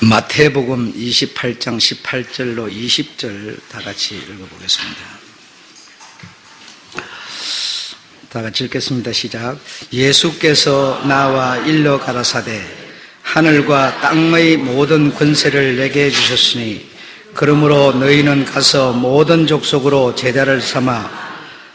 마태복음 28장 18절로 20절 다 같이 읽어보겠습니다. 다 같이 읽겠습니다. 시작. 예수께서 나와 일러 가라사대 하늘과 땅의 모든 권세를 내게 주셨으니 그러므로 너희는 가서 모든 족속으로 제자를 삼아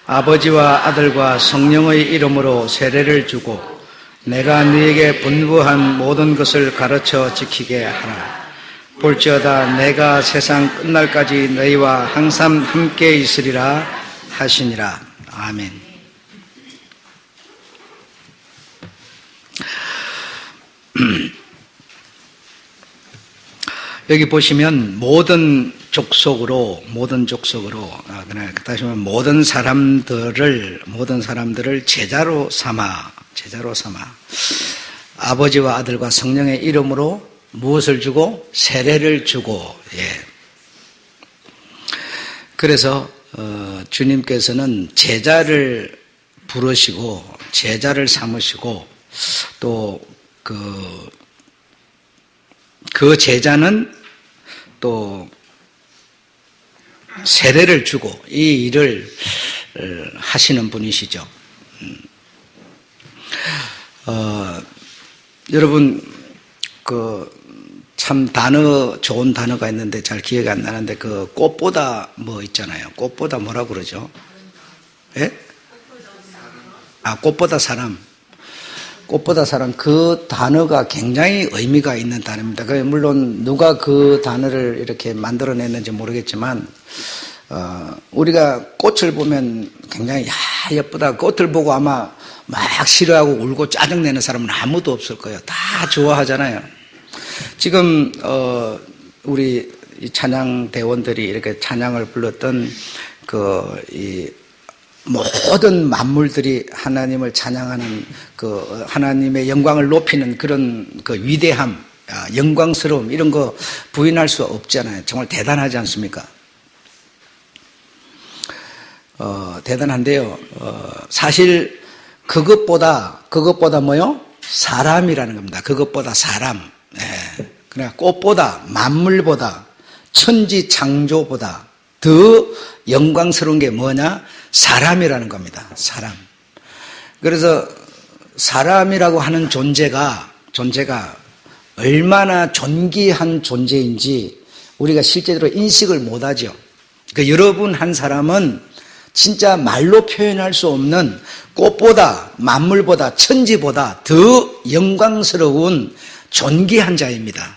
아버지와 아들과 성령의 이름으로 세례를 주고 내가 너희에게 분부한 모든 것을 가르쳐 지키게 하라. 볼지어다 내가 세상 끝날까지 너희와 항상 함께 있으리라 하시니라. 아멘. 여기 보시면 모든 족속으로 다시 말하면 모든 사람들을 제자로 삼아 아버지와 아들과 성령의 이름으로 무엇을 주고? 세례를 주고. 그래서 주님께서는 제자를 부르시고 제자를 삼으시고 또 그 제자는 또 세례를 주고 이 일을 하시는 분이시죠. 여러분 참 좋은 단어가 있는데 잘 기억이 안 나는데 꽃보다 뭐 있잖아요. 꽃보다 뭐라고 그러죠? 예? 꽃보다 사람. 꽃보다 사람, 그 단어가 굉장히 의미가 있는 단어입니다. 물론 누가 그 단어를 이렇게 만들어냈는지 모르겠지만 우리가 꽃을 보면 굉장히 예쁘다. 꽃을 보고 아마 막 싫어하고 울고 짜증내는 사람은 아무도 없을 거예요. 다 좋아하잖아요. 지금 우리 찬양 대원들이 이렇게 찬양을 불렀던 모든 만물들이 하나님을 찬양하는 하나님의 영광을 높이는 그런 위대함, 영광스러움 이런 거 부인할 수 없잖아요. 정말 대단하지 않습니까? 대단한데요. 사실 그것보다 뭐요? 사람이라는 겁니다. 그것보다 사람. 그러니까 꽃보다 만물보다 천지 창조보다 더 영광스러운 게 뭐냐? 사람이라는 겁니다. 사람. 그래서 사람이라고 하는 존재가 얼마나 존귀한 존재인지 우리가 실제로 인식을 못하죠. 그러니까 여러분 한 사람은 진짜 말로 표현할 수 없는 꽃보다 만물보다 천지보다 더 영광스러운 존귀한 자입니다.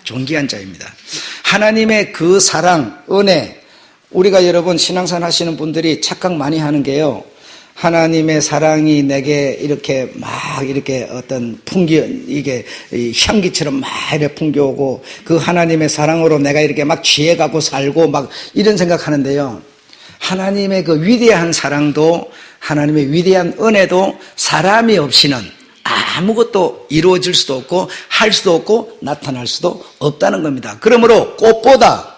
존귀한 자입니다. 하나님의 그 사랑, 은혜, 우리가 여러분 신앙생활 하시는 분들이 착각 많이 하는 게요. 하나님의 사랑이 내게 이렇게 어떤 이게 향기처럼 막 이렇게 풍겨오고 그 하나님의 사랑으로 내가 이렇게 막 취해가고 살고 막 이런 생각하는데요. 하나님의 그 위대한 사랑도 하나님의 위대한 은혜도 사람이 없이는 아무것도 이루어질 수도 없고 할 수도 없고 나타날 수도 없다는 겁니다. 그러므로 꽃보다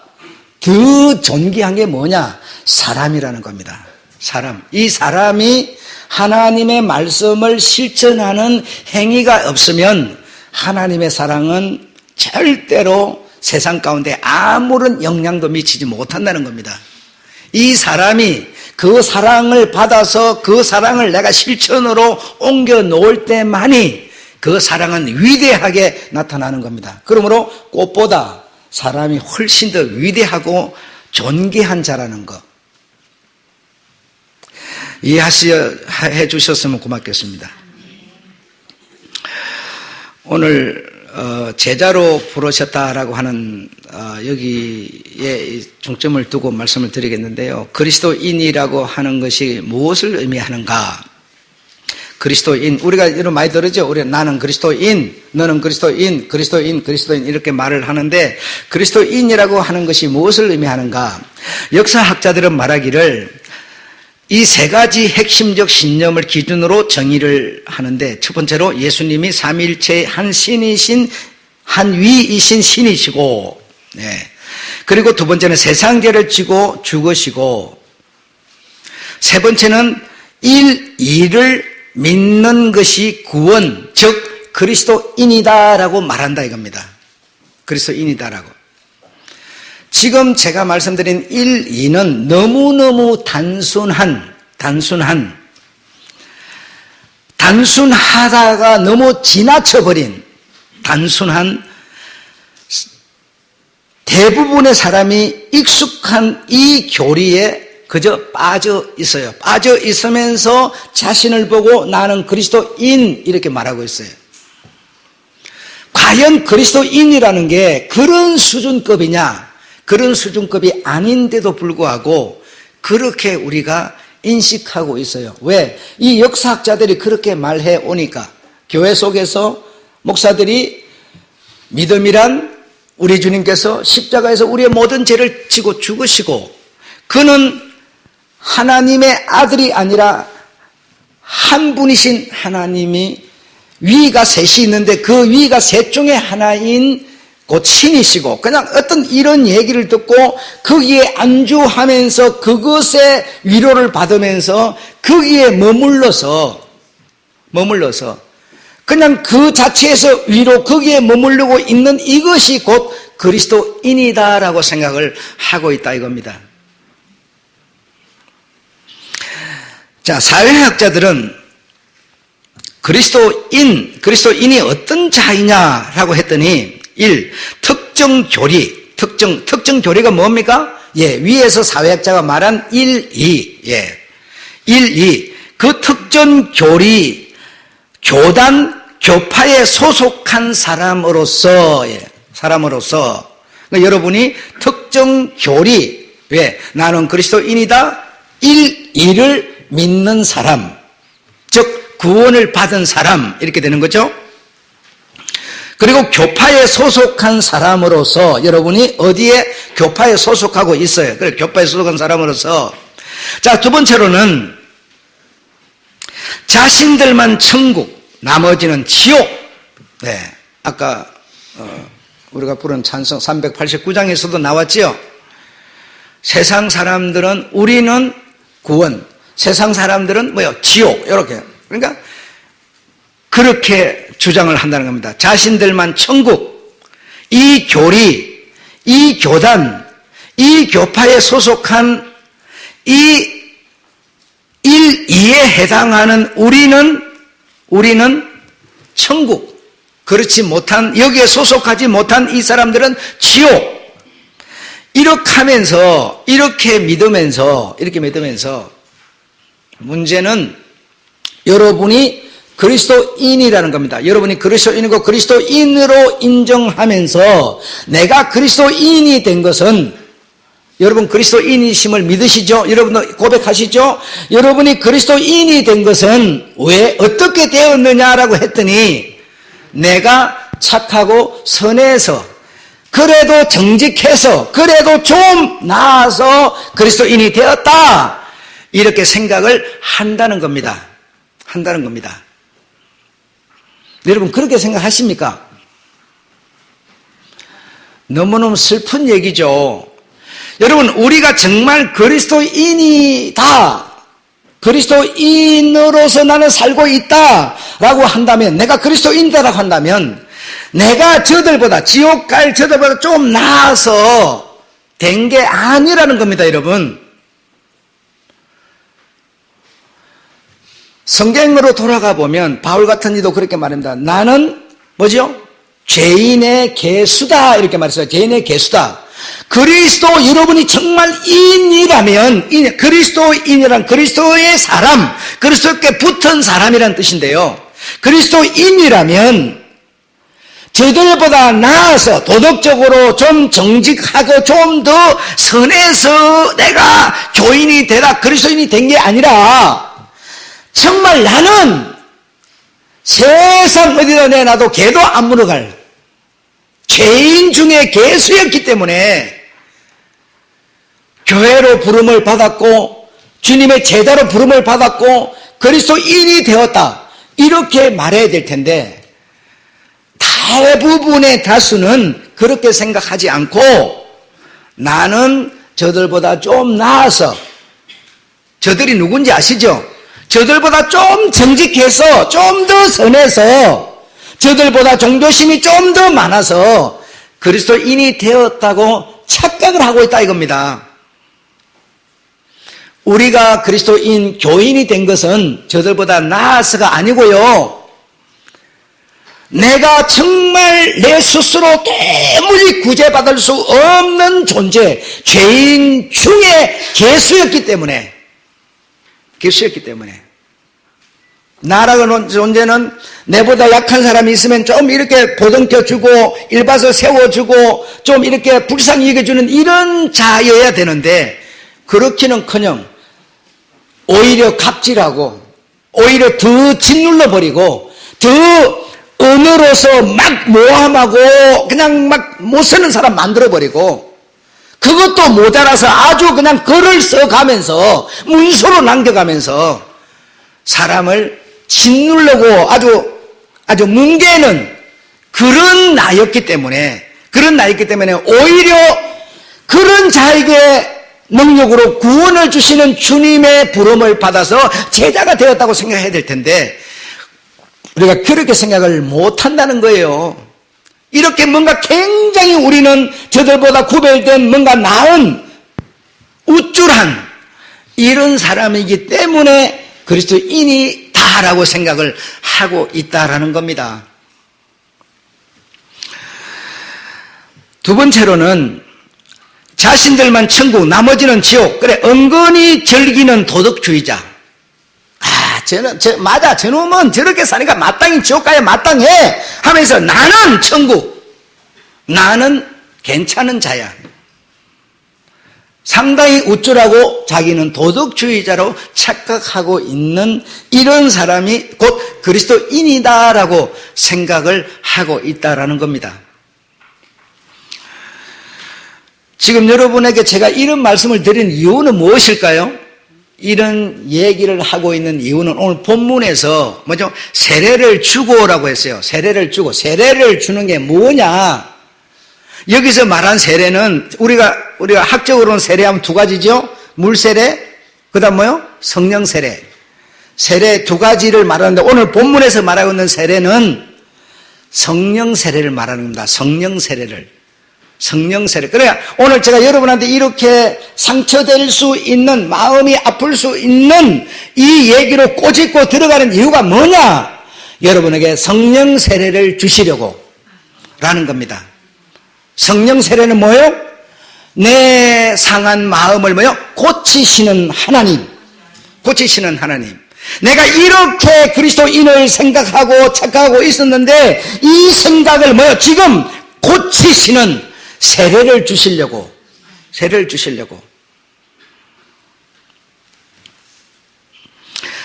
더 존귀한 게 뭐냐? 사람이라는 겁니다. 사람. 이 사람이 하나님의 말씀을 실천하는 행위가 없으면 하나님의 사랑은 절대로 세상 가운데 아무런 영향도 미치지 못한다는 겁니다. 이 사람이 그 사랑을 받아서 그 사랑을 내가 실천으로 옮겨 놓을 때만이 그 사랑은 위대하게 나타나는 겁니다. 그러므로 꽃보다 사람이 훨씬 더 위대하고 존귀한 자라는 것 이해해 주셨으면 고맙겠습니다. 오늘 제자로 부르셨다라고 하는 여기에 중점을 두고 말씀을 드리겠는데요. 그리스도인이라고 하는 것이 무엇을 의미하는가? 그리스도인, 우리가 이런 많이 들으죠. 나는 그리스도인, 너는 그리스도인 이렇게 말을 하는데 그리스도인이라고 하는 것이 무엇을 의미하는가? 역사학자들은 말하기를 이 세 가지 핵심적 신념을 기준으로 정의를 하는데 첫 번째로 예수님이 삼위일체의 한 신이신 한 위이신 신이시고 그리고 두 번째는 세상 죄를 지고 죽으시고 세 번째는 일을 믿는 것이 구원, 즉 그리스도인이다라고 말한다 이겁니다. 그리스도인이다라고. 지금 제가 말씀드린 1, 2는 너무너무 단순하다가 너무 지나쳐버린 단순한 대부분의 사람이 익숙한 이 교리에 그저 빠져 있어요. 빠져 있으면서 자신을 보고 나는 그리스도인 이렇게 말하고 있어요. 과연 그리스도인이라는 게 그런 수준급이냐? 그런 수준급이 아닌데도 불구하고 그렇게 우리가 인식하고 있어요. 왜? 이 역사학자들이 그렇게 말해 오니까 교회 속에서 목사들이 믿음이란 우리 주님께서 십자가에서 우리의 모든 죄를 지고 죽으시고 그는 하나님의 아들이 아니라 한 분이신 하나님이 위가 셋이 있는데 그 위가 셋 중에 하나인 곧 신이시고 그냥 어떤 이런 얘기를 듣고 거기에 안주하면서 그것의 위로를 받으면서 거기에 머물러서 그냥 그 자체에서 위로 거기에 머무르고 있는 이것이 곧 그리스도인이다라고 생각을 하고 있다 이겁니다. 자, 사회학자들은 그리스도인이 어떤 자이냐라고 했더니 1. 특정 교리가 뭡니까? 예, 위에서 사회학자가 말한 1, 2. 예. 1, 2. 그 특정 교단, 교파에 소속한 사람으로서 그러니까 여러분이 특정 교리, 왜? 나는 그리스도인이다. 1, 2를 믿는 사람, 즉 구원을 받은 사람 이렇게 되는 거죠. 그리고 교파에 소속한 사람으로서 여러분이 어디에 교파에 소속하고 있어요. 그래, 교파에 소속한 사람으로서 자, 두 번째로는 자신들만 천국, 나머지는 지옥. 네, 아까 우리가 부른 찬송 389장에서도 나왔지요. 세상 사람들은 우리는 구원, 세상 사람들은 지옥 이렇게. 그러니까 그렇게 주장을 한다는 겁니다. 자신들만 천국, 이 교리, 이 교단, 이 교파에 소속한 이 1, 2에 해당하는 우리는 천국, 그렇지 못한, 여기에 소속하지 못한 이 사람들은 지옥. 이렇게 하면서, 이렇게 믿으면서 문제는 여러분이 그리스도인이라는 겁니다. 여러분이 그리스도인이고 그리스도인으로 인정하면서 내가 그리스도인이 된 것은 여러분 그리스도인이심을 믿으시죠? 여러분도 고백하시죠? 여러분이 그리스도인이 된 것은 왜 어떻게 되었느냐라고 했더니 내가 착하고 선해서 그래도 정직해서 그래도 좀 나아서 그리스도인이 되었다 이렇게 생각을 한다는 겁니다. 여러분 그렇게 생각하십니까? 너무너무 슬픈 얘기죠. 여러분 우리가 정말 그리스도인이다, 그리스도인으로서 나는 살고 있다라고 한다면, 내가 그리스도인이다라고 한다면 내가 저들보다, 지옥 갈 저들보다 좀 나아서 된 게 아니라는 겁니다. 여러분 성경으로 돌아가 보면 바울 같은 이도 그렇게 말합니다. 나는 뭐죠? 죄인의 개수다 이렇게 말했어요. 죄인의 개수다. 그리스도, 여러분이 정말 인이라면, 그리스도인이란 그리스도의 사람, 그리스도께 붙은 사람이란 뜻인데요. 그리스도인이라면 저들보다 나아서 도덕적으로 좀 정직하고 좀 더 선해서 내가 교인이 되라, 그리스도인이 된 게 아니라 정말 나는 세상 어디다 내놔도 개도 안 물어갈 죄인 중에 개수였기 때문에 교회로 부름을 받았고 주님의 제자로 부름을 받았고 그리스도인이 되었다 이렇게 말해야 될 텐데, 대부분의 다수는 그렇게 생각하지 않고 나는 저들보다 좀 나아서, 저들이 누군지 아시죠? 저들보다 좀 정직해서 좀 더 선해서 저들보다 종교심이 좀 더 많아서 그리스도인이 되었다고 착각을 하고 있다 이겁니다. 우리가 그리스도인 교인이 된 것은 저들보다 나아서가 아니고요, 내가 정말 내 스스로 도무지 구제받을 수 없는 존재, 죄인 중에 개수였기 때문에, 나라는 존재는 내보다 약한 사람이 있으면 좀 이렇게 보듬켜주고 일봐서 세워주고 좀 이렇게 불쌍히 여겨주는 이런 자여야 되는데, 그렇기는커녕 오히려 갑질하고 오히려 더 짓눌러버리고 더 언어로서 막 모함하고 그냥 막 못 쓰는 사람 만들어버리고, 그것도 모자라서 아주 그냥 글을 써가면서 문서로 남겨가면서 사람을 짓누르고 아주 뭉개는 그런 나였기 때문에 오히려 그런 자에게 능력으로 구원을 주시는 주님의 부름을 받아서 제자가 되었다고 생각해야 될 텐데, 우리가 그렇게 생각을 못한다는 거예요. 이렇게 뭔가 굉장히 우리는 저들보다 구별된 뭔가 나은 우쭐한 이런 사람이기 때문에 그리스도인이다라고 생각을 하고 있다라는 겁니다. 두 번째로는 자신들만 천국, 나머지는 지옥. 그래, 은근히 즐기는 도덕주의자. 맞아, 저놈은 저렇게 사니까 마땅히 지옥 가야 마땅해 하면서 나는 천국, 나는 괜찮은 자야. 상당히 우쭐하고 자기는 도덕주의자로 착각하고 있는 이런 사람이 곧 그리스도인이다라고 생각을 하고 있다라는 겁니다. 지금 여러분에게 제가 이런 말씀을 드린 이유는 무엇일까요? 이런 얘기를 하고 있는 이유는 오늘 본문에서 뭐죠? 세례를 주고라고 했어요. 세례를 주는 게 뭐냐? 여기서 말한 세례는 우리가 학적으로는 세례하면 두 가지죠. 물세례, 그다음 뭐요? 성령 세례. 세례 두 가지를 말하는데 오늘 본문에서 말하고 있는 세례는 성령 세례를 말하는 겁니다. 성령 세례를. 그래야 오늘 제가 여러분한테 이렇게 상처될 수 있는, 마음이 아플 수 있는 이 얘기로 꼬집고 들어가는 이유가 뭐냐? 여러분에게 성령 세례를 주시려고 라는 겁니다. 성령 세례는 뭐예요? 내 상한 마음을 뭐예요? 고치시는 하나님. 내가 이렇게 그리스도인을 생각하고 착각하고 있었는데 이 생각을 뭐예요? 지금 고치시는 세례를 주시려고.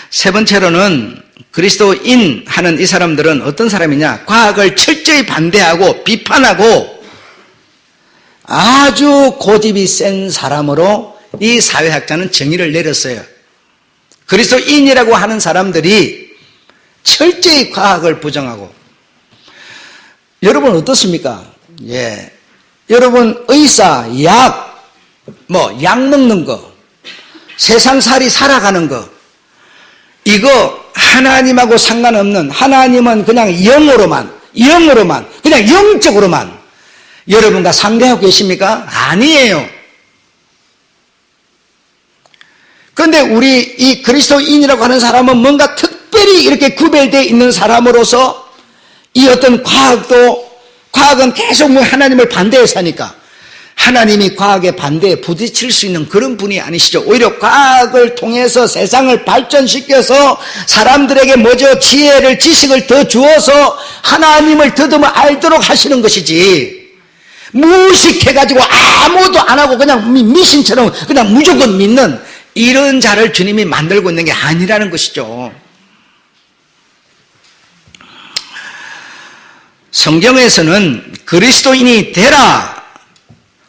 세 번째로는 그리스도인 하는 이 사람들은 어떤 사람이냐? 과학을 철저히 반대하고 비판하고 아주 고집이 센 사람으로 이 사회학자는 정의를 내렸어요. 그리스도인이라고 하는 사람들이 철저히 과학을 부정하고. 여러분 어떻습니까? 예. 여러분 의사, 약 먹는 거, 세상살이 살아가는 거, 이거 하나님하고 상관없는, 하나님은 그냥 영으로만, 그냥 영적으로만 여러분과 상대하고 계십니까? 아니에요. 그런데 우리 이 그리스도인이라고 하는 사람은 뭔가 특별히 이렇게 구별되어 있는 사람으로서 이 어떤 과학은 계속 하나님을 반대해서 하니까 하나님이 과학의 반대에 부딪힐 수 있는 그런 분이 아니시죠. 오히려 과학을 통해서 세상을 발전시켜서 사람들에게 지혜를, 지식을 더 주어서 하나님을 더듬어 알도록 하시는 것이지, 무식해가지고 아무것도 안 하고 그냥 미신처럼 그냥 무조건 믿는 이런 자를 주님이 만들고 있는 게 아니라는 것이죠. 성경에서는 그리스도인이 되라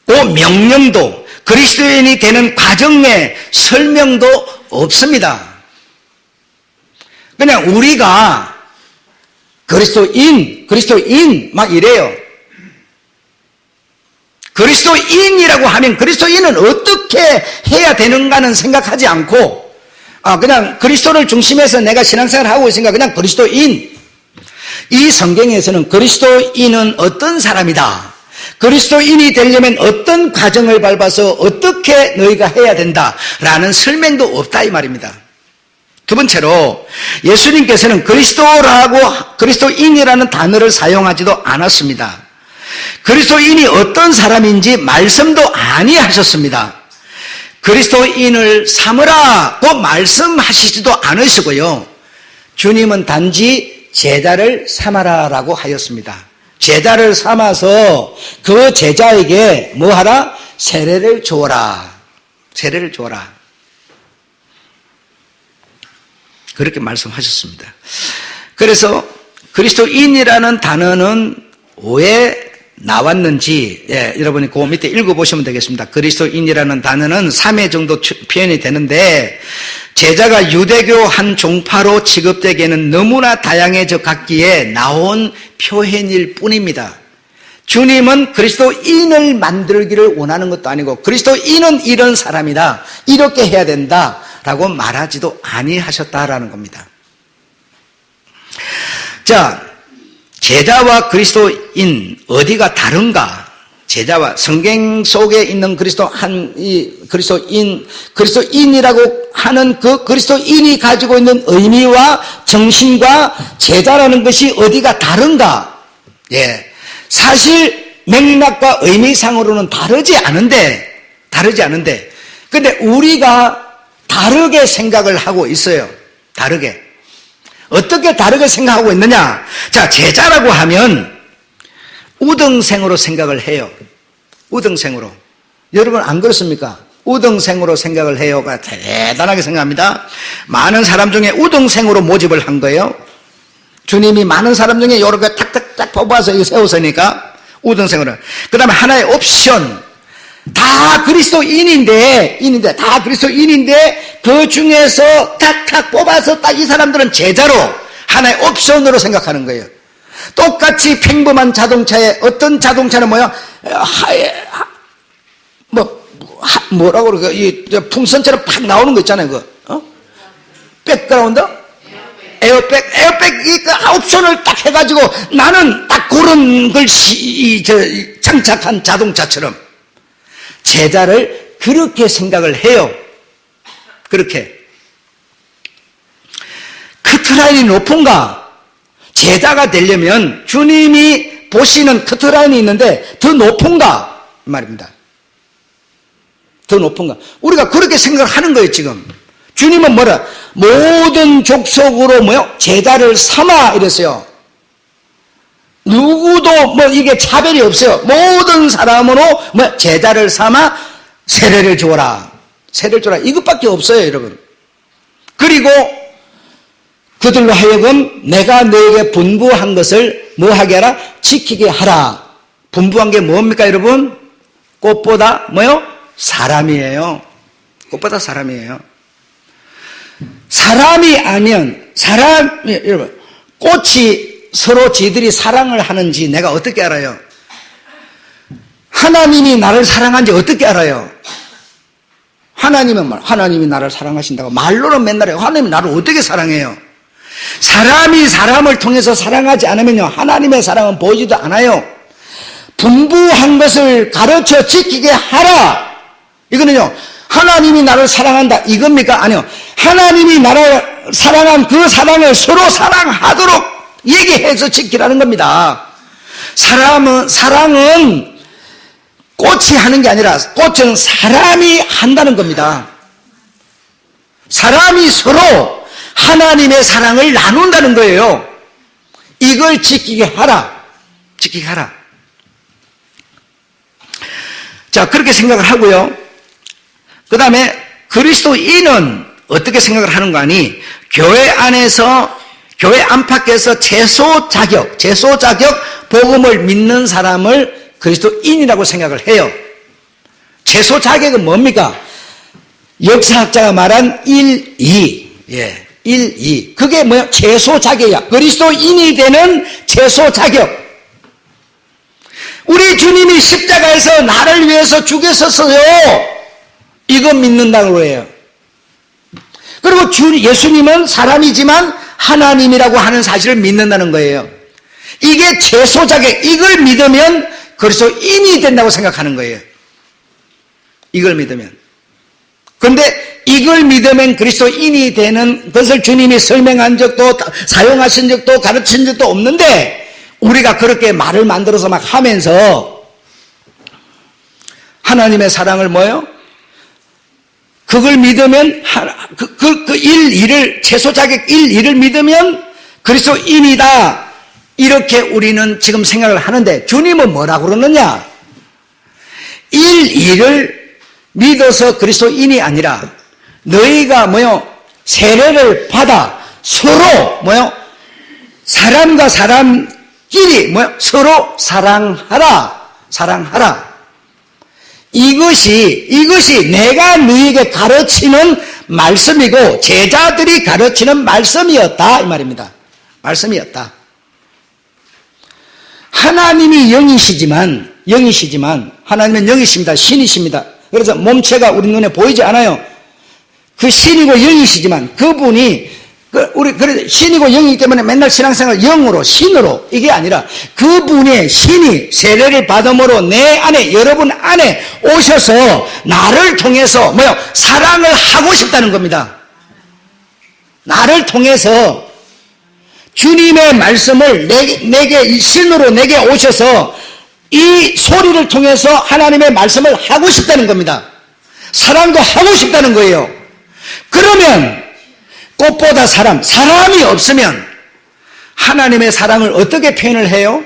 명령도, 그리스도인이 되는 과정의 설명도 없습니다. 그냥 우리가 그리스도인 막 이래요. 그리스도인이라고 하면 그리스도인은 어떻게 해야 되는가는 생각하지 않고 그냥 그리스도를 중심해서 내가 신앙생활을 하고 있으니까 그냥 그리스도인. 이 성경에서는 그리스도인은 어떤 사람이다, 그리스도인이 되려면 어떤 과정을 밟아서 어떻게 너희가 해야 된다라는 설명도 없다 이 말입니다. 두 번째로 예수님께서는 그리스도인이라는 단어를 사용하지도 않았습니다. 그리스도인이 어떤 사람인지 말씀도 아니하셨습니다. 그리스도인을 삼으라고 말씀하시지도 않으시고요. 주님은 단지 제자를 삼아라라고 하였습니다. 제자를 삼아서 그 제자에게 뭐하라? 세례를 주어라. 세례를 주어라. 그렇게 말씀하셨습니다. 그래서 그리스도인이라는 단어는 왜 나왔는지 여러분이 그 밑에 읽어보시면 되겠습니다. 그리스도인이라는 단어는 3회 정도 표현이 되는데 제자가 유대교 한 종파로 취급되기에는 너무나 다양해져 갔기에 나온 표현일 뿐입니다. 주님은 그리스도인을 만들기를 원하는 것도 아니고 그리스도인은 이런 사람이다, 이렇게 해야 된다라고 말하지도 아니하셨다라는 겁니다. 자, 제자와 그리스도인 어디가 다른가? 제자와 성경 속에 있는 그리스도인이라고 하는 그 그리스도인이 가지고 있는 의미와 정신과 제자라는 것이 어디가 다른가? 예. 사실 맥락과 의미상으로는 다르지 않은데 근데 우리가 다르게 생각을 하고 있어요. 다르게. 어떻게 다르게 생각하고 있느냐? 자, 제자라고 하면 우등생으로 생각을 해요. 우등생으로. 여러분 안 그렇습니까? 우등생으로 생각을 해요가 대단하게 생각합니다. 많은 사람 중에 우등생으로 모집을 한 거예요. 주님이 많은 사람 중에 이렇게 탁탁탁 뽑아서 세우시니까 우등생으로. 그 다음에 하나의 옵션. 다 그리스도인인데 그 중에서 탁탁 뽑아서 딱 이 사람들은 제자로 하나의 옵션으로 생각하는 거예요. 똑같이 평범한 자동차에 어떤 자동차는 뭐라고 그러까 이 풍선처럼 팍 나오는 거 있잖아요. 백그라운드? 에어백 이 옵션을 딱 해가지고 나는 딱 그런 걸 장착한 자동차처럼 제자를 그렇게 생각을 해요. 그렇게. 커트라인이 높은가? 제자가 되려면 주님이 보시는 커트라인이 있는데 더 높은가? 이 말입니다. 더 높은가? 우리가 그렇게 생각을 하는 거예요, 지금. 주님은 뭐라? 모든 족속으로 제자를 삼아 이랬어요. 누구도 이게 차별이 없어요. 모든 사람으로 제자를 삼아 세례를 주어라. 세례를 주어라. 이것밖에 없어요, 여러분. 그리고 그들로 하여금 내가 너에게 분부한 것을 뭐하게 하라? 지키게 하라. 분부한 게 뭡니까, 여러분? 꽃보다 사람이에요. 꽃보다 사람이에요. 사람이 아니면 여러분, 꽃이 서로 지들이 사랑을 하는지 내가 어떻게 알아요? 하나님이 나를 사랑하는지 어떻게 알아요? 하나님이 나를 사랑하신다고 말로는 맨날 해요. 하나님이 나를 어떻게 사랑해요? 사람이 사람을 통해서 사랑하지 않으면요, 하나님의 사랑은 보이지도 않아요. 분부한 것을 가르쳐 지키게 하라. 이거는요, 하나님이 나를 사랑한다 이겁니까? 아니요. 하나님이 나를 사랑한 그 사랑을 서로 사랑하도록 얘기해서 지키라는 겁니다. 사랑은 꽃이 하는 게 아니라 꽃은 사람이 한다는 겁니다. 사람이 서로 하나님의 사랑을 나눈다는 거예요. 이걸 지키게 하라. 지키게 하라. 자, 그렇게 생각을 하고요. 그 다음에 그리스도인은 어떻게 생각을 하는 거 아니? 교회 안팎에서 제소 자격, 복음을 믿는 사람을 그리스도인이라고 생각을 해요. 제소 자격은 뭡니까? 역사학자가 말한 1, 2. 예, 1, 2. 그게 뭐야? 제소 자격이야. 그리스도인이 되는 제소 자격. 우리 주님이 십자가에서 나를 위해서 죽으셨어요. 이거 믿는다고 해요. 그리고 예수님은 사람이지만 하나님이라고 하는 사실을 믿는다는 거예요. 이게 제소 자격. 이걸 믿으면 그리스도인이 된다고 생각하는 거예요. 이걸 믿으면. 그런데 이걸 믿으면 그리스도인이 되는 것을 주님이 설명한 적도 사용하신 적도 가르친 적도 없는데 우리가 그렇게 말을 만들어서 막 하면서 하나님의 사랑을 뭐요? 그걸 믿으면 최소 자격 1을 믿으면 그리스도인이다. 이렇게 우리는 지금 생각을 하는데 주님은 뭐라고 그러느냐? 2를 믿어서 그리스도인이 아니라 너희가 뭐요? 세례를 받아 서로 뭐요? 사람과 사람끼리 뭐요? 서로 사랑하라. 이것이 내가 너희에게 가르치는 말씀이고 제자들이 가르치는 말씀이었다 이 말입니다. 말씀이었다. 하나님이 영이시지만 하나님은 영이십니다. 신이십니다. 그래서 몸체가 우리 눈에 보이지 않아요. 그 신이고 영이시지만 그분이 그래 신이고 영이기 때문에 맨날 신앙생활 영으로 신으로 이게 아니라 그분의 신이 세례를 받음으로 내 안에 여러분 안에 오셔서 나를 통해서 뭐요? 사랑을 하고 싶다는 겁니다. 나를 통해서 주님의 말씀을 내게 신으로 내게 오셔서 이 소리를 통해서 하나님의 말씀을 하고 싶다는 겁니다. 사랑도 하고 싶다는 거예요. 그러면 꽃보다 사람이 없으면 하나님의 사랑을 어떻게 표현을 해요?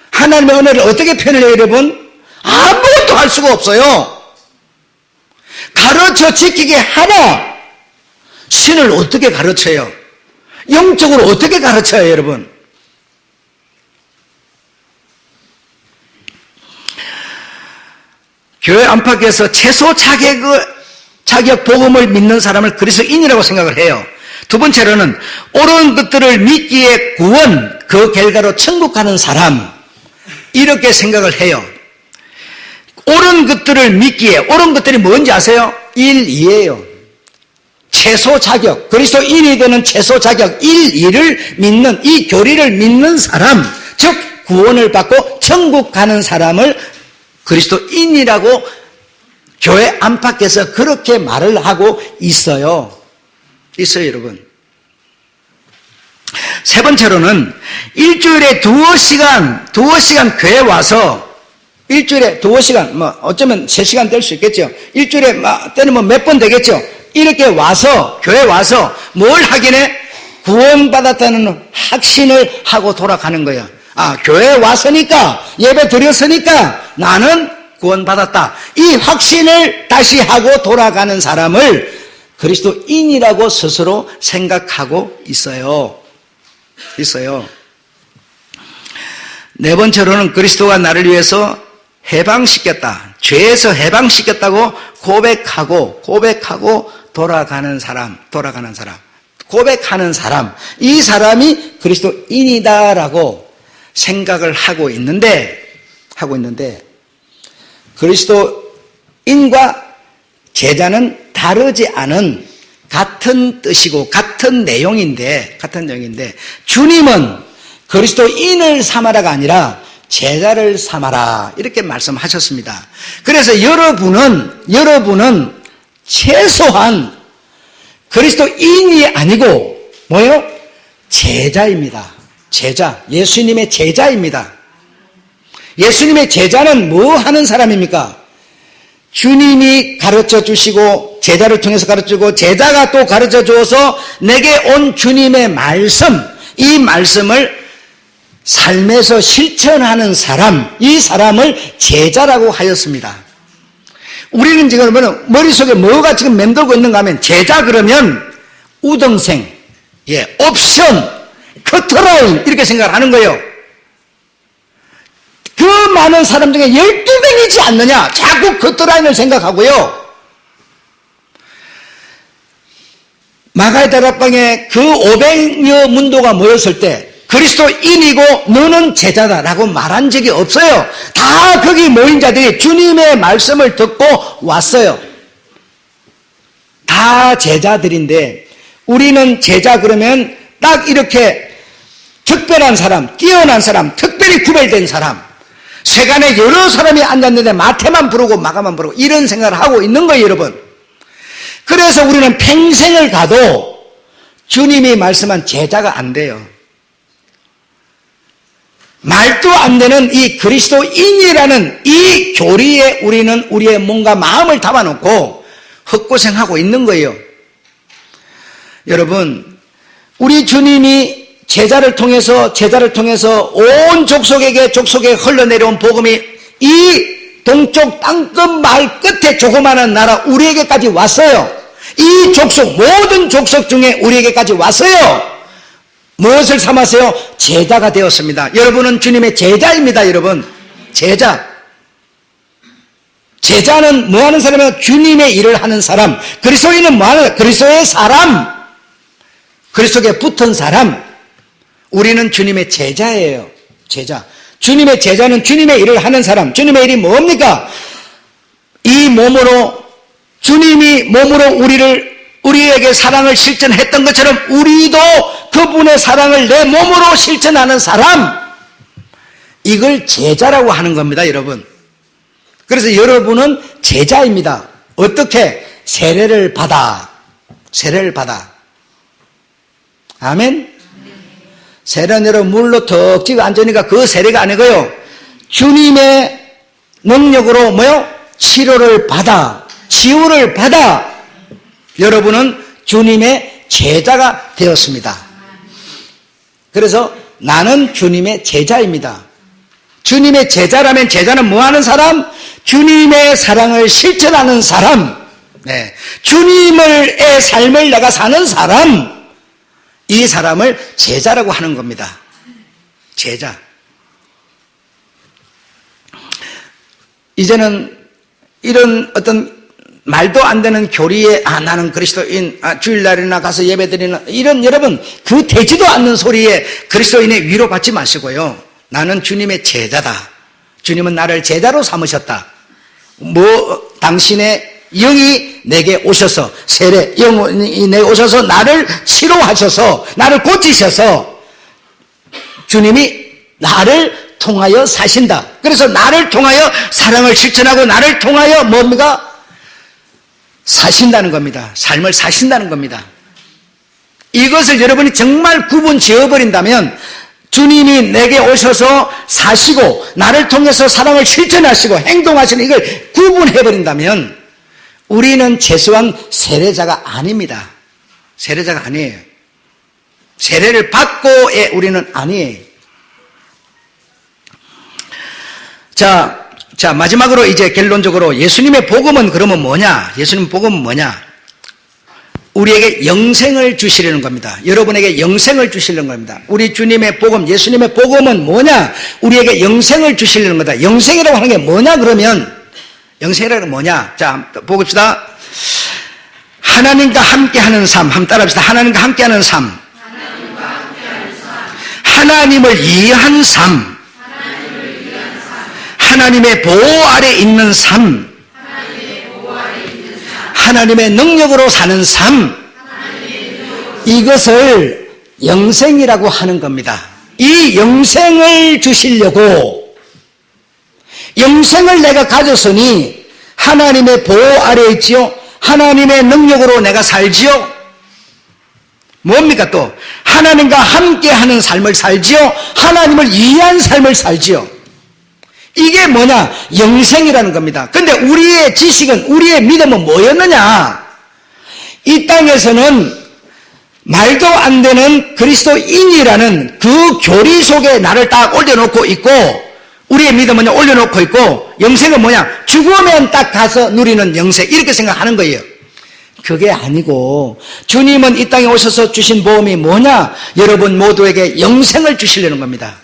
하나님의 은혜를 어떻게 표현을 해요, 여러분? 아무것도 할 수가 없어요. 가르쳐 지키게 하나 신을 어떻게 가르쳐요? 영적으로 어떻게 가르쳐요, 여러분? 교회 안팎에서 최소 자격 복음을 믿는 사람을 그리스도인이라고 생각을 해요. 두 번째로는 옳은 것들을 믿기에 구원, 그 결과로 천국 가는 사람 이렇게 생각을 해요. 옳은 것들을 믿기에 옳은 것들이 뭔지 아세요? 1, 2예요. 최소 자격, 그리스도인이 되는 최소 자격 1, 2를 믿는 이 교리를 믿는 사람, 즉 구원을 받고 천국 가는 사람을 그리스도인이라고 교회 안팎에서 그렇게 말을 하고 있어요, 여러분. 세 번째로는 일주일에 두어 시간 교회 와서 일주일에 두어 시간, 어쩌면 3시간 될 수 있겠죠. 일주일에 때는 몇 번 되겠죠. 이렇게 와서, 교회 와서 뭘 하긴 해? 구원받았다는 확신을 하고 돌아가는 거예요. 교회에 왔으니까, 예배 드렸으니까 나는 구원받았다. 이 확신을 다시 하고 돌아가는 사람을 그리스도인이라고 스스로 생각하고 있어요. 네 번째로는 그리스도가 나를 위해서 해방시켰다. 죄에서 해방시켰다고 고백하고 돌아가는 사람. 고백하는 사람. 이 사람이 그리스도인이다라고 생각을 하고 있는데 그리스도인과 제자는 다르지 않은 같은 뜻이고 같은 내용인데 주님은 그리스도인을 삼아라가 아니라 제자를 삼아라 이렇게 말씀하셨습니다. 그래서 여러분은 최소한 그리스도인이 아니고 뭐예요? 제자입니다. 예수님의 제자입니다. 예수님의 제자는 뭐 하는 사람입니까? 주님이 가르쳐 주시고 제자를 통해서 가르치고 제자가 또 가르쳐 주어서 내게 온 주님의 말씀, 이 말씀을 삶에서 실천하는 사람, 이 사람을 제자라고 하였습니다. 우리는 지금 머릿속에 뭐가 지금 맴돌고 있는가 하면 제자 그러면 우등생, 옵션, 커트라인 이렇게 생각을 하는 거예요. 그 많은 사람 중에 12명이지 않느냐 자꾸 커트라인을 생각하고요. 마가의 다락방에 그 500여 문도가 모였을 때 그리스도인이고 너는 제자다라고 말한 적이 없어요. 다 거기 모인 자들이 주님의 말씀을 듣고 왔어요. 다 제자들인데 우리는 제자 그러면 딱 이렇게 특별한 사람, 뛰어난 사람, 특별히 구별된 사람, 세간에 여러 사람이 앉았는데 마태만 부르고 마가만 부르고 이런 생각을 하고 있는 거예요, 여러분. 그래서 우리는 평생을 가도 주님이 말씀한 제자가 안 돼요. 말도 안 되는 이 그리스도인이라는 이 교리에 우리는 우리의 몸과 마음을 담아놓고 헛고생하고 있는 거예요. 여러분, 우리 주님이 제자를 통해서 온 족속에게 흘러내려온 복음이 이 동쪽 땅끝 마을 끝에 조그마한 나라 우리에게까지 왔어요. 이 족속, 모든 족속 중에 우리에게까지 왔어요. 무엇을 삼았어요? 제자가 되었습니다. 여러분은 주님의 제자입니다, 여러분. 제자. 제자는 뭐 하는 사람이에요? 주님의 일을 하는 사람. 그리스도인은 뭐 하는? 그리스도의 사람. 그리스도에 붙은 사람. 우리는 주님의 제자예요. 제자. 주님의 제자는 주님의 일을 하는 사람. 주님의 일이 뭡니까? 이 몸으로, 주님이 몸으로 우리에게 사랑을 실천했던 것처럼 우리도 그분의 사랑을 내 몸으로 실천하는 사람. 이걸 제자라고 하는 겁니다, 여러분. 그래서 여러분은 제자입니다. 어떻게? 세례를 받아. 아멘? 세례는 여러분 물로 턱 찌고 앉으니까 그 세례가 아니고요. 주님의 능력으로 뭐요? 치료를 받아. 치유를 받아. 여러분은 주님의 제자가 되었습니다. 그래서 나는 주님의 제자입니다. 주님의 제자라면 제자는 뭐 하는 사람? 주님의 사랑을 실천하는 사람. 네. 주님의 삶을 내가 사는 사람. 이 사람을 제자라고 하는 겁니다. 제자. 이제는 이런 어떤 말도 안 되는 교리에 나는 그리스도인, 주일날이나 가서 예배드리는 이런 여러분 그 되지도 않는 소리에 그리스도인의 위로받지 마시고요. 나는 주님의 제자다. 주님은 나를 제자로 삼으셨다. 당신의 영이 내게 오셔서 영이 내게 오셔서 나를 치료하셔서 나를 고치셔서 주님이 나를 통하여 사신다. 그래서 나를 통하여 사랑을 실천하고 나를 통하여 뭡니까? 사신다는 겁니다. 삶을 사신다는 겁니다. 이것을 여러분이 정말 구분 지어버린다면 주님이 내게 오셔서 사시고 나를 통해서 사랑을 실천하시고 행동하시는 이걸 구분해버린다면 우리는 최소한 세례자가 아닙니다. 세례자가 아니에요. 세례를 받고의 우리는 아니에요. 자, 마지막으로 이제 결론적으로 예수님의 복음은 그러면 뭐냐? 예수님 복음은 뭐냐? 우리에게 영생을 주시려는 겁니다. 여러분에게 영생을 주시려는 겁니다. 우리 주님의 복음, 예수님의 복음은 뭐냐? 우리에게 영생을 주시려는 거다. 영생이라고 하는 게 뭐냐 그러면 영생이라는 게 뭐냐? 자, 보봅시다. 하나님과 함께하는 삶. 한번 따라합시다. 하나님과 함께하는 삶. 하나님을 이해한 삶. 하나님의 보호 아래 있는 삶. 하나님의 능력으로 사는 삶. 이것을 영생이라고 하는 겁니다. 이 영생을 주시려고 영생을 내가 가졌으니 하나님의 보호 아래 있지요. 하나님의 능력으로 내가 살지요. 뭡니까 또? 하나님과 함께하는 삶을 살지요. 하나님을 이해한 삶을 살지요. 이게 뭐냐? 영생이라는 겁니다. 그런데 우리의 지식은, 우리의 믿음은 뭐였느냐? 이 땅에서는 말도 안 되는 그리스도인이라는 그 교리 속에 나를 딱 올려놓고 있고, 우리의 믿음은 올려놓고 있고, 영생은 뭐냐? 죽으면 딱 가서 누리는 영생, 이렇게 생각하는 거예요. 그게 아니고 주님은 이 땅에 오셔서 주신 보험이 뭐냐? 여러분 모두에게 영생을 주시려는 겁니다.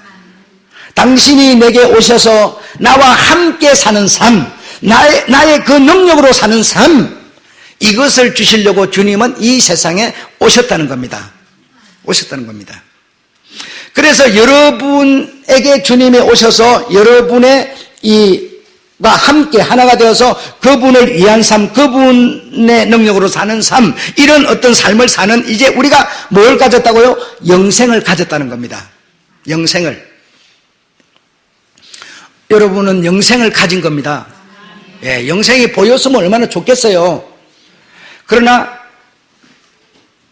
당신이 내게 오셔서 나와 함께 사는 삶, 나의 그 능력으로 사는 삶, 이것을 주시려고 주님은 이 세상에 오셨다는 겁니다. 오셨다는 겁니다. 그래서 여러분에게 주님이 오셔서 여러분의 과 함께 하나가 되어서 그분을 위한 삶, 그분의 능력으로 사는 삶, 이런 어떤 삶을 사는 이제 우리가 뭘 가졌다고요? 영생을 가졌다는 겁니다. 영생을. 여러분은 영생을 가진 겁니다. 예, 영생이 보였으면 얼마나 좋겠어요. 그러나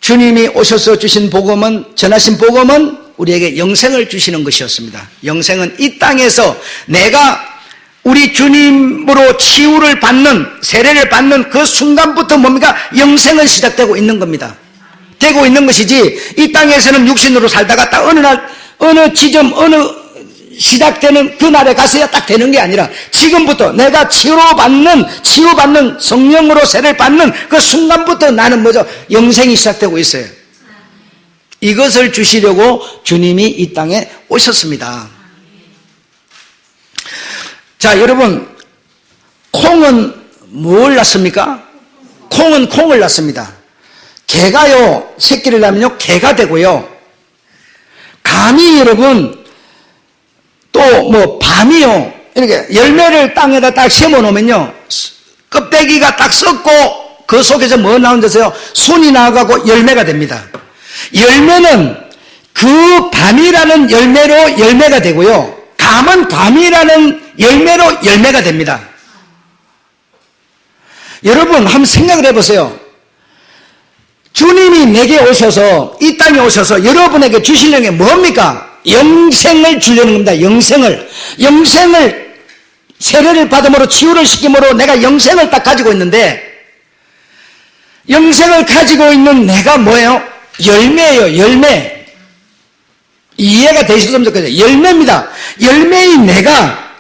주님이 오셔서 주신 복음은, 전하신 복음은 우리에게 영생을 주시는 것이었습니다. 영생은 이 땅에서 내가 우리 주님으로 치유를 받는, 세례를 받는 그 순간부터 뭡니까? 영생은 시작되고 있는 겁니다. 되고 있는 것이지, 이 땅에서는 육신으로 살다가 딱 어느 날, 어느 지점, 어느 시작되는 그날에 가서야 딱 되는 게 아니라, 지금부터 내가 치유받는 성령으로 세례를 받는 그 순간부터 나는 뭐죠? 영생이 시작되고 있어요. 이것을 주시려고 주님이 이 땅에 오셨습니다. 자, 여러분, 콩은 뭘 낳습니까? 콩은 콩을 낳습니다. 개가요, 새끼를 낳으면요, 개가 되고요. 감이 여러분, 또 뭐 밤이요, 이렇게 열매를 땅에다 딱 심어 놓으면요, 껍데기가 딱 썩고 그 속에서 뭐 나온다서요? 순이 나와가고 열매가 됩니다. 열매는 그 밤이라는 열매로 열매가 되고요, 감은 밤이라는 열매로 열매가 됩니다. 여러분 한번 생각을 해보세요. 주님이 내게 오셔서, 이 땅에 오셔서 여러분에게 주시려는 게 뭡니까? 영생을 주려는 겁니다. 영생을 세례를 받음으로 치유를 시킴으로 내가 영생을 딱 가지고 있는데, 영생을 가지고 있는 내가 뭐예요? 열매예요. 열매. 이해가 되셨으면 좋겠어요. 열매입니다. 열매인 내가,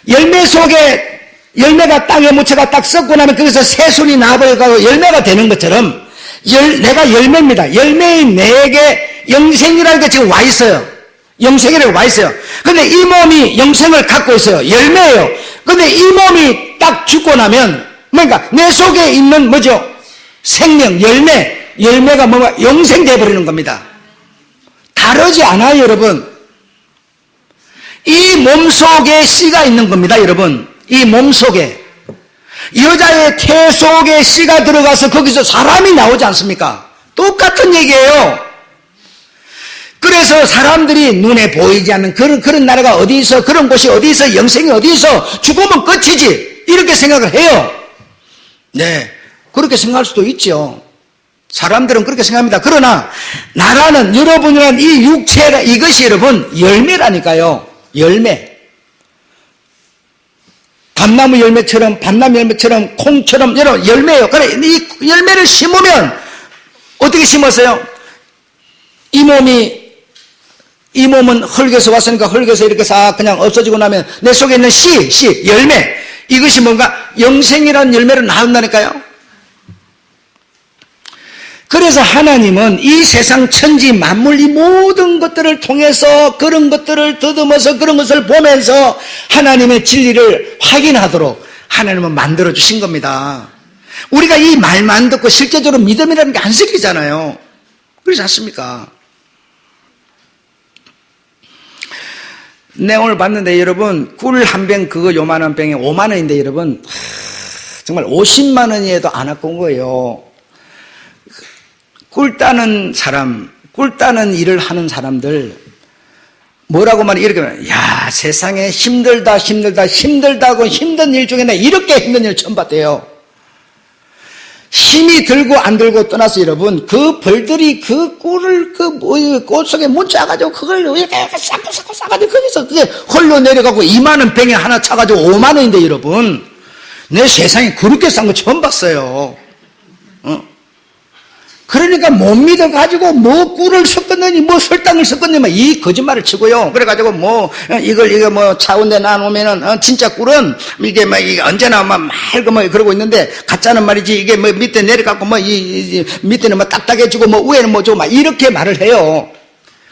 열매 속에 열매가 땅에 묻혀가 딱 썩고 나면 거기서 새순이 나버려가고 열매가 되는 것처럼 내가 열매입니다. 열매인 내게 영생이라는 게 지금 와 있어요. 영생이라고 와 있어요. 근데 이 몸이 영생을 갖고 있어요. 열매예요. 근데 이 몸이 딱 죽고 나면 뭔가 내 속에 있는 뭐죠? 생명, 열매가 뭐가 영생돼 버리는 겁니다. 다르지 않아요, 여러분. 이 몸 속에 씨가 있는 겁니다, 여러분. 이 몸 속에. 여자의 태 속에 씨가 들어가서 거기서 사람이 나오지 않습니까? 똑같은 얘기예요. 그래서 사람들이 눈에 보이지 않는 그런 나라가 어디 있어, 그런 곳이 어디 있어, 영생이 어디 있어, 죽으면 끝이지, 이렇게 생각을 해요. 네, 그렇게 생각할 수도 있죠. 사람들은 그렇게 생각합니다. 그러나 나라는, 여러분이란 이 육체가, 이것이 여러분 열매라니까요. 열매. 밤나무 열매처럼 콩처럼 여러분 열매예요. 그래, 이 열매를 심으면 어떻게 심었어요? 이 몸은 흙에서 왔으니까 흙에서 이렇게 싹 그냥 없어지고 나면 내 속에 있는 씨, 열매, 이것이 뭔가 영생이라는 열매를 낳는다니까요. 그래서 하나님은 이 세상 천지 만물 이 모든 것들을 통해서 그런 것들을 더듬어서 그런 것을 보면서 하나님의 진리를 확인하도록 하나님은 만들어 주신 겁니다. 우리가 이 말만 듣고 실제적으로 믿음이라는 게 안 생기잖아요. 그렇지 않습니까? 네, 오늘 봤는데 여러분, 꿀 한 병, 그거 요만한 병에 5만 원인데 여러분, 정말 50만 원이라도 안 갖고 온 거예요. 꿀 따는 사람, 꿀 따는 일을 하는 사람들, 뭐라고 말해? 이렇게 말해. 야, 세상에 힘들다고 힘든 일 중에 나 이렇게 힘든 일 처음 봤대요. 힘이 들고 안 들고 떠나서 여러분, 그 벌들이 그 꿀을 꽃 속에 묻혀가지고 그걸 이렇게 싸가지고 거기서 그게 홀로 내려가고 2만 원 병에 하나 차가지고 5만 원인데 여러분, 내 세상에 그렇게 싼 거 처음 봤어요. 그러니까 못 믿어가지고 뭐 꿀을 섞었느니 뭐 설탕을 섞었느니 이 거짓말을 치고요. 그래가지고 이거 차운데 놔놓으면은 진짜 꿀은 이게 언제나 맑고 그러고 있는데 가짜는 말이지 이게 밑에 내려가고 이 밑에는 딱딱해지고 위에는 좀 이렇게 말을 해요.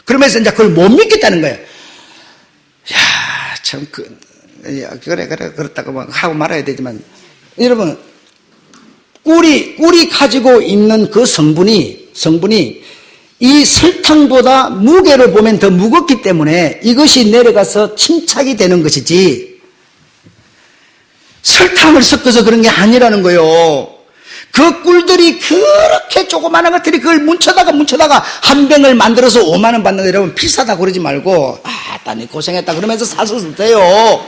그러면서 이제 그걸 못 믿겠다는 거예요. 야, 참 그래 그렇다고 하고 말아야 되지만 여러분, 꿀이 가지고 있는 그 성분이 이 설탕보다 무게를 보면 더 무겁기 때문에 이것이 내려가서 침착이 되는 것이지 설탕을 섞어서 그런 게 아니라는 거예요. 그 꿀들이 그렇게 조그마한 것들이 그걸 뭉쳐다가 한 병을 만들어서 5만 원 받는 거 여러분 비싸다 그러지 말고 딴이 고생했다 그러면서 사서 돼요.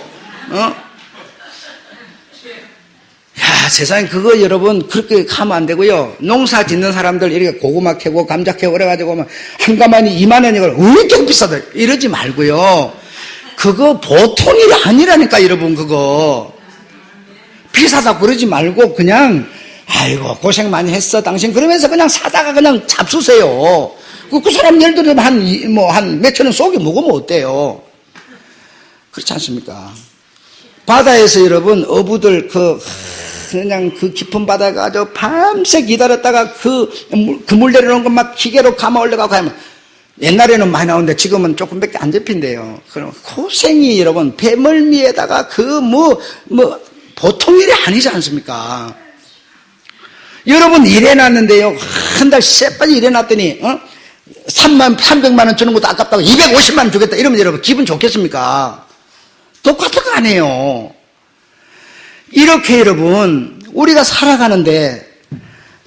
야, 세상에 그거 여러분 그렇게 하면 안 되고요. 농사 짓는 사람들 이렇게 고구마 캐고 감자 캐고 그래가지고 막 한 가마니 2만 원이걸 어떻게 비싸다 이러지 말고요. 그거 보통 일이 아니라니까 여러분. 그거 비싸다고 그러지 말고 그냥 아이고 고생 많이 했어 당신 그러면서 그냥 사다가 그냥 잡수세요. 그 사람 예를 들어 한 몇천 원 쏘게 먹으면 어때요? 그렇지 않습니까? 바다에서 여러분 어부들 그냥 그 깊은 바다에 가서 밤새 기다렸다가 그물 내려놓은 거 막 기계로 감아 올려가고 하면 옛날에는 많이 나오는데 지금은 조금밖에 안 잡힌대요. 그럼 고생이 여러분 배멀미에다가 보통 일이 아니지 않습니까? 여러분 일해놨는데요. 한 달 쎄빠지 일해놨더니 300만 원 주는 것도 아깝다고 250만 원 주겠다 이러면 여러분 기분 좋겠습니까? 똑같은 거 아니에요. 이렇게 여러분 우리가 살아가는데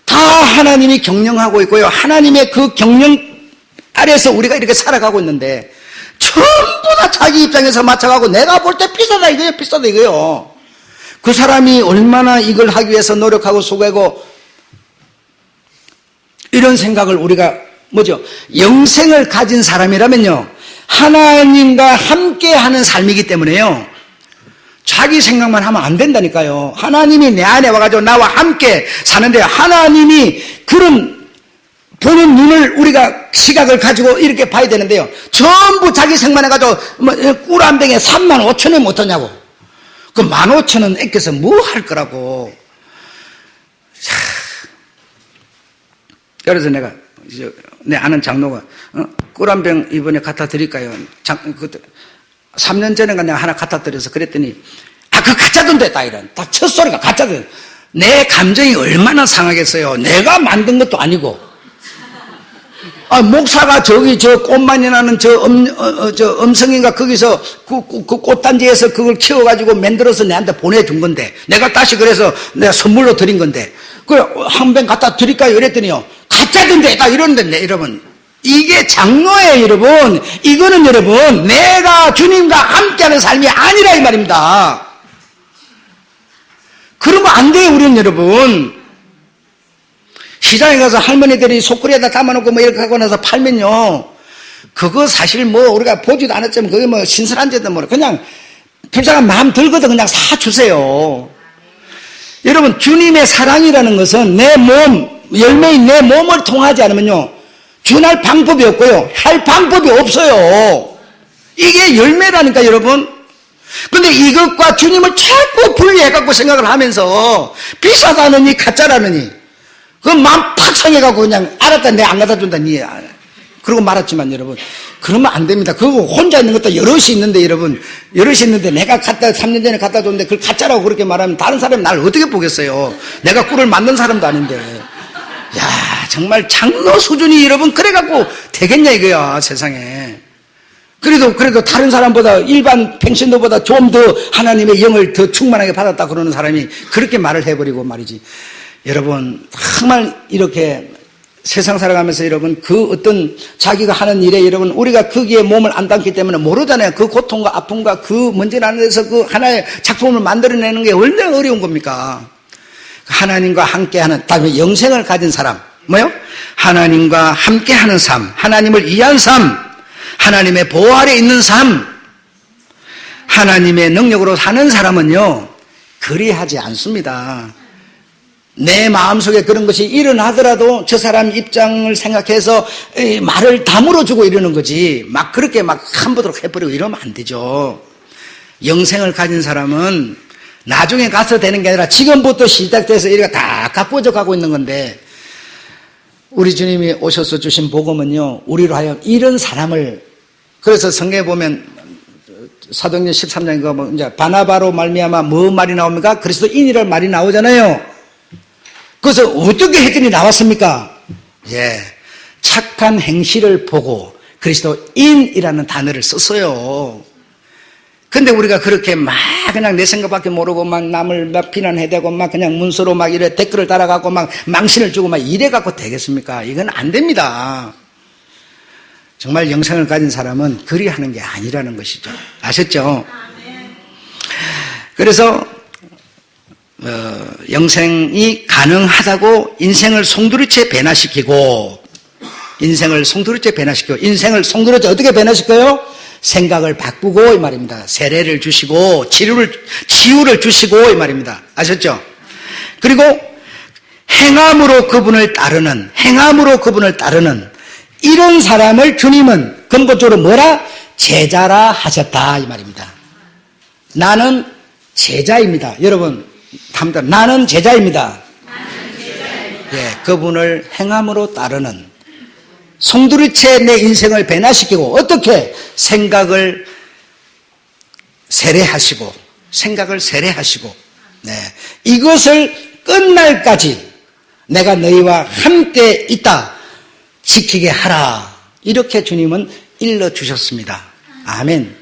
다 하나님이 경영하고 있고요. 하나님의 그 경영 아래서 우리가 이렇게 살아가고 있는데 전부 다 자기 입장에서 맞춰가고 내가 볼 때 비싸다 이거예요. 비싸다 이거예요. 그 사람이 얼마나 이걸 하기 위해서 노력하고 수고하고 이런 생각을 우리가 영생을 가진 사람이라면요. 하나님과 함께하는 삶이기 때문에요. 자기 생각만 하면 안 된다니까요. 하나님이 내 안에 와가지고 나와 함께 사는데 하나님이 그런 보는 눈을 우리가 시각을 가지고 이렇게 봐야 되는데요. 전부 자기 생각만 해가지고 꿀 한 병에 35,000원 못하냐고. 그 15,000원 아껴서 뭐 할 거라고. 그래서 내가 내 아는 장로가 꿀 한 병 이번에 갖다 드릴까요? 3년 전에 내가 하나 갖다 드려서 그랬더니 그거 가짜 돈 됐다 이런 딱 첫 소리가 가짜 돈. 내 감정이 얼마나 상하겠어요. 내가 만든 것도 아니고 목사가 저기 저 꽃만이 나는 저 음성인가 거기서 그 꽃단지에서 그걸 키워가지고 만들어서 내한테 보내준 건데 내가 다시 그래서 내가 선물로 드린 건데 그 한 병 갖다 드릴까요? 이랬더니요 가짜 돈 됐다 이러는데 여러분 이게 장로예요 여러분. 이거는 여러분 내가 주님과 함께하는 삶이 아니라 이 말입니다. 그러면 안 돼요 우리는 여러분. 시장에 가서 할머니들이 소쿠리에다 담아놓고 이렇게 하고 나서 팔면요 그거 사실 우리가 보지도 않았지만 그게 신선한지도 그냥 불쌍한 마음 들거든 그냥 사주세요. 여러분 주님의 사랑이라는 것은 내 몸 열매인 내 몸을 통하지 않으면요 준할 방법이 없고요. 할 방법이 없어요. 이게 열매라니까 여러분. 근데 이것과 주님을 자꾸 분리해갖고 생각을 하면서 비싸다느니 가짜라느니 그 마음 팍 상해갖고 그냥 알았다 내 안 갖다 준다 니 그러고 말았지만 여러분 그러면 안 됩니다. 그거 혼자 있는 것도 여럿이 있는데 여러분 여럿이 있는데 내가 3년 전에 갖다 줬는데 그걸 가짜라고 그렇게 말하면 다른 사람이 나를 어떻게 보겠어요. 내가 꿀을 만든 사람도 아닌데. 야 정말 장로 수준이 여러분 그래갖고 되겠냐 이거야 세상에. 그래도 다른 사람보다 일반 펜션도보다 좀 더 하나님의 영을 더 충만하게 받았다 그러는 사람이 그렇게 말을 해버리고 말이지. 여러분 정말 이렇게 세상 살아가면서 여러분 그 어떤 자기가 하는 일에 여러분 우리가 거기에 몸을 안 담기 때문에 모르잖아요. 그 고통과 아픔과 그 먼지 나는 데서 그 하나의 작품을 만들어내는 게 얼마나 어려운 겁니까? 하나님과 함께하는 다음에 영생을 가진 사람 뭐요? 하나님과 함께하는 삶, 하나님을 이해한 삶, 하나님의 보호 아래 있는 삶, 하나님의 능력으로 사는 사람은요 그리하지 않습니다. 내 마음속에 그런 것이 일어나더라도 저 사람 입장을 생각해서 말을 다물어주고 이러는 거지 막 그렇게 막 함부로 해버리고 이러면 안 되죠. 영생을 가진 사람은 나중에 가서 되는 게 아니라 지금부터 시작돼서 이렇게 다 가꾸어져 가고 있는 건데 우리 주님이 오셔서 주신 복음은요 우리로 하여금 이런 사람을 그래서 성경에 보면 사도행전 13장에 가면 이제 바나바로 말미암아 뭐 말이 나옵니까? 그리스도인이라는 말이 나오잖아요. 그래서 어떻게 했더니 나왔습니까? 예, 착한 행실을 보고 그리스도인이라는 단어를 썼어요. 근데 우리가 그렇게 막 그냥 내 생각밖에 모르고 막 남을 막 비난해대고 막 그냥 문서로 막 이래 댓글을 달아갖고 막 망신을 주고 막 이래갖고 되겠습니까? 이건 안 됩니다. 정말 영생을 가진 사람은 그리 하는 게 아니라는 것이죠. 아셨죠? 그래서 영생이 가능하다고 인생을 송두리째 변화시키고 인생을 송두리째 어떻게 변화시켜요? 생각을 바꾸고 이 말입니다. 세례를 주시고 치유를 주시고 이 말입니다. 아셨죠? 그리고 행함으로 그분을 따르는 이런 사람을 주님은 근본적으로 뭐라? 제자라 하셨다 이 말입니다. 나는 제자입니다. 여러분 나는 제자입니다. 예, 그분을 행함으로 따르는 송두리째 내 인생을 변화시키고 어떻게? 생각을 세례하시고 네, 이것을 끝날까지 내가 너희와 함께 있다 지키게 하라 이렇게 주님은 일러주셨습니다. 아멘.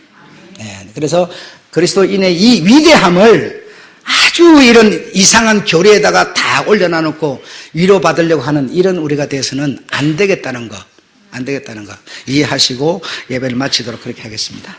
네, 그래서 그리스도인의 이 위대함을 아주 이런 이상한 교리에다가 다 올려놔놓고 위로받으려고 하는 이런 우리가 돼서는 안 되겠다는 거 이해하시고 예배를 마치도록 그렇게 하겠습니다.